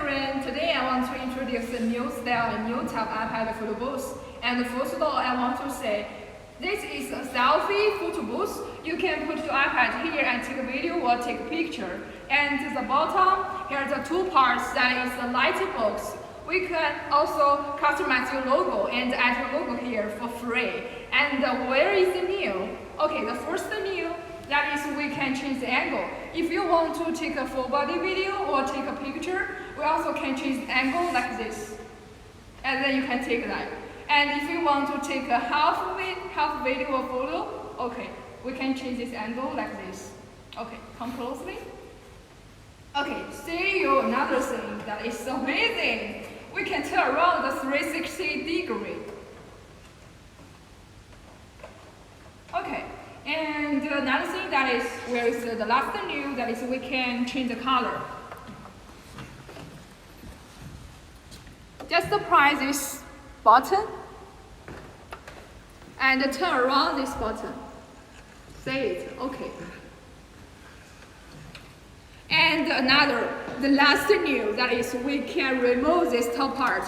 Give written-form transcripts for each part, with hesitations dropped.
friend, today I want to introduce a new style, a new type iPad photo booth. And first of all, I want to say, this is a selfie photo booth. You can put your iPad here and take a video or take a picture. And at the bottom, here are the two parts, that is the light box. We can also customize your logo and add your logo here for free. And where is the new? Okay, the first new, that is we can change the angle. If you want to take a full body video or take a picture, we also can change the angle like this. And then you can take that. And if you want to take a half video or photo, okay, we can change this angle like this. Okay, come closely. Okay, see you another thing that is amazing. We can turn around the 360 degree. Okay, and another thing that is, where is the last new, that is we can change the color. Just press this button and turn around this button. See it, okay. And the last new, that is we can remove this top part.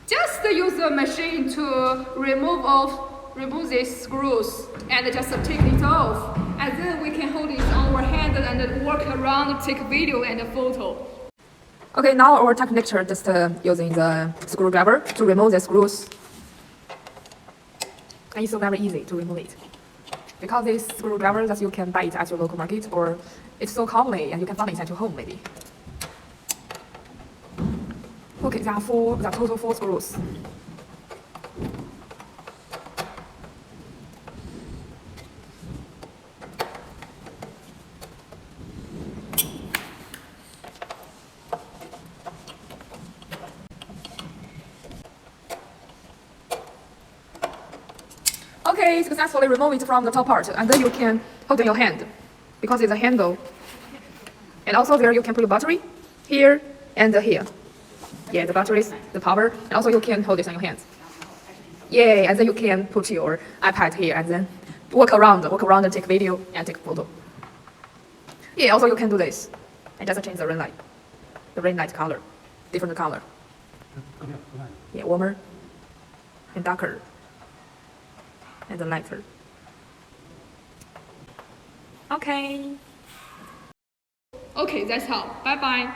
Just use the machine to remove these screws and just take it off. And then we can hold it on our hand and work around, take video and a photo. Okay, now our technique just using the screwdriver to remove the screws. And it's so very easy to remove it. Because this screwdriver that you can buy it at your local market, or it's so commonly and you can find it at your home maybe. Okay, there are total 4 screws. Okay, successfully remove it from the top part, and then you can hold in your hand because it's a handle. And also there you can put your battery here and here. Yeah, the batteries, the power, and also you can hold it in your hands. Yeah, and then you can put your iPad here and then walk around and take video and take photo. Yeah, also you can do this and just change the rain light color, different color. Yeah, warmer and darker. And the lighter. Okay. Okay, that's all. Bye bye.